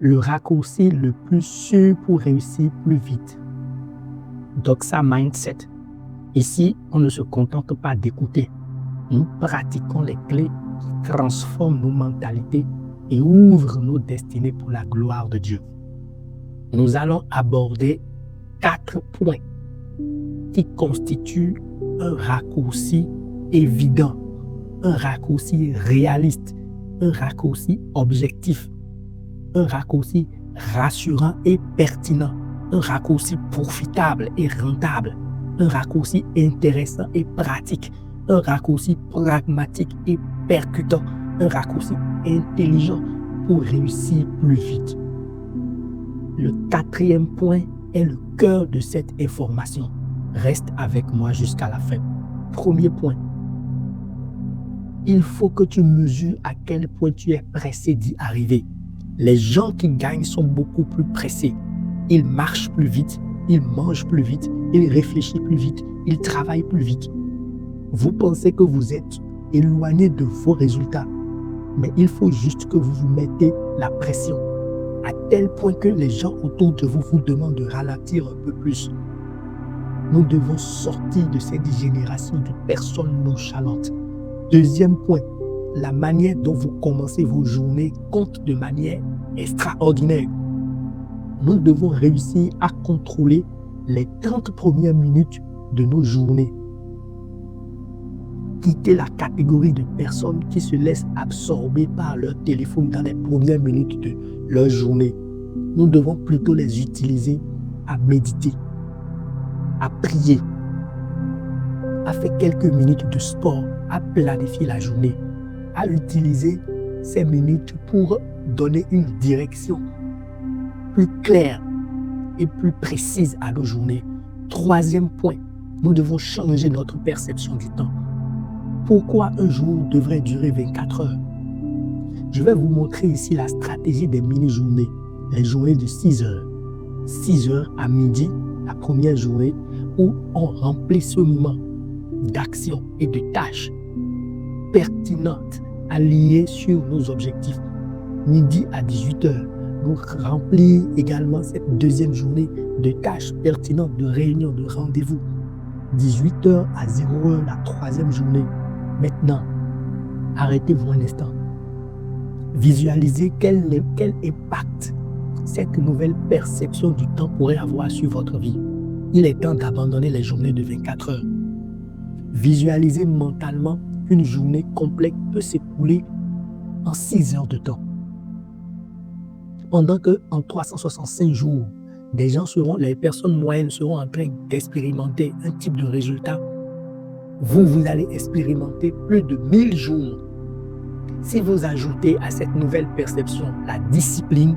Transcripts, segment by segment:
le raccourci le plus sûr pour réussir plus vite. Doxa Mindset. Ici, on ne se contente pas d'écouter. Nous pratiquons les clés qui transforment nos mentalités et ouvrent nos destinées pour la gloire de Dieu. Nous allons aborder 4 points qui constituent un raccourci évident, un raccourci réaliste, un raccourci objectif, un raccourci rassurant et pertinent, un raccourci profitable et rentable, un raccourci intéressant et pratique, un raccourci pragmatique et percutant, un raccourci intelligent pour réussir plus vite. Le 4e point est le cœur de cette information. Reste avec moi jusqu'à la fin. Premier point. Il faut que tu mesures à quel point tu es pressé d'y arriver. Les gens qui gagnent sont beaucoup plus pressés. Ils marchent plus vite, ils mangent plus vite, ils réfléchissent plus vite, ils travaillent plus vite. Vous pensez que vous êtes éloigné de vos résultats, mais il faut juste que vous vous mettez la pression, à tel point que les gens autour de vous vous demandent de ralentir un peu plus. Nous devons sortir de cette génération de personnes nonchalantes. Deuxième point, la manière dont vous commencez vos journées compte de manière extraordinaire. Nous devons réussir à contrôler les 30 premières minutes de nos journées. Quitter la catégorie de personnes qui se laissent absorber par leur téléphone dans les premières minutes de leur journée. Nous devons plutôt les utiliser à méditer, à prier, à faire quelques minutes de sport, à planifier la journée, à utiliser ces minutes pour donner une direction plus claire et plus précise à nos journées. Troisième point, nous devons changer notre perception du temps. Pourquoi un jour devrait durer 24 heures? Je vais vous montrer ici la stratégie des mini-journées, les journées de 6 heures. 6 heures à midi, la première journée, où on remplit ce moment d'actions et de tâches pertinentes, alignées sur nos objectifs. Midi à 18 heures, nous remplir également cette deuxième journée de tâches pertinentes, de réunions, de rendez-vous. 18 heures à 0 heure, la troisième journée. Maintenant, arrêtez-vous un instant. Visualisez quel impact cette nouvelle perception du temps pourrait avoir sur votre vie. Il est temps d'abandonner les journées de 24 heures. Visualisez mentalement qu'une journée complète peut s'écouler en 6 heures de temps. Pendant qu'en 365 jours, les personnes moyennes seront en train d'expérimenter un type de résultat, vous allez expérimenter plus de 1000 jours. Si vous ajoutez à cette nouvelle perception la discipline,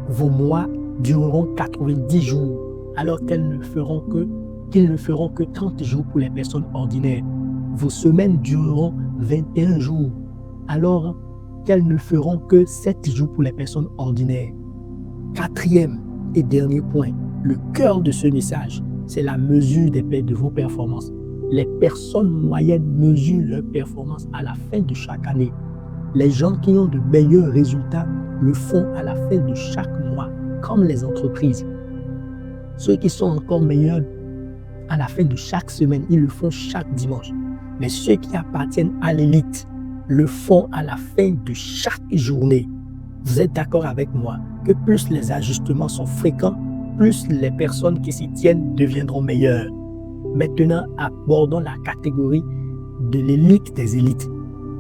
vos mois dureront 90 jours, alors qu'ils ne feront que 30 jours pour les personnes ordinaires. Vos semaines dureront 21 jours, alors qu'elles ne feront que 7 jours pour les personnes ordinaires. Quatrième et dernier point, le cœur de ce message, c'est la mesure de vos performances. Les personnes moyennes mesurent leurs performances à la fin de chaque année. Les gens qui ont de meilleurs résultats le font à la fin de chaque mois, comme les entreprises. Ceux qui sont encore meilleurs à la fin de chaque semaine, ils le font chaque dimanche. Mais ceux qui appartiennent à l'élite le font à la fin de chaque journée. Vous êtes d'accord avec moi que plus les ajustements sont fréquents, plus les personnes qui s'y tiennent deviendront meilleures. Maintenant, abordons la catégorie de l'élite des élites.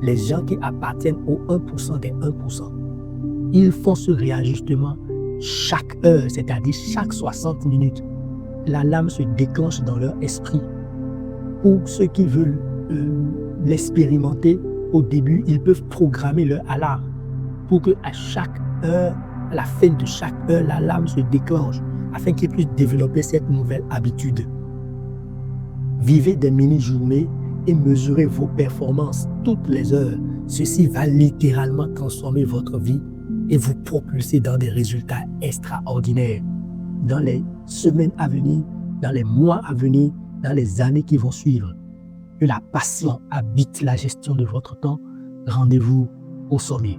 Les gens qui appartiennent au 1% des 1%. Ils font ce réajustement chaque heure, c'est-à-dire chaque 60 minutes. L'alarme se déclenche dans leur esprit. Pour ceux qui veulent l'expérimenter, au début, ils peuvent programmer leur alarme pour qu'à chaque heure, à la fin de chaque heure, l'alarme se déclenche afin qu'ils puissent développer cette nouvelle habitude. Vivez des mini-journées et mesurez vos performances toutes les heures. Ceci va littéralement transformer votre vie et vous propulser dans des résultats extraordinaires. Dans les semaines à venir, dans les mois à venir, dans les années qui vont suivre. Que la passion habite la gestion de votre temps. Rendez-vous au sommet.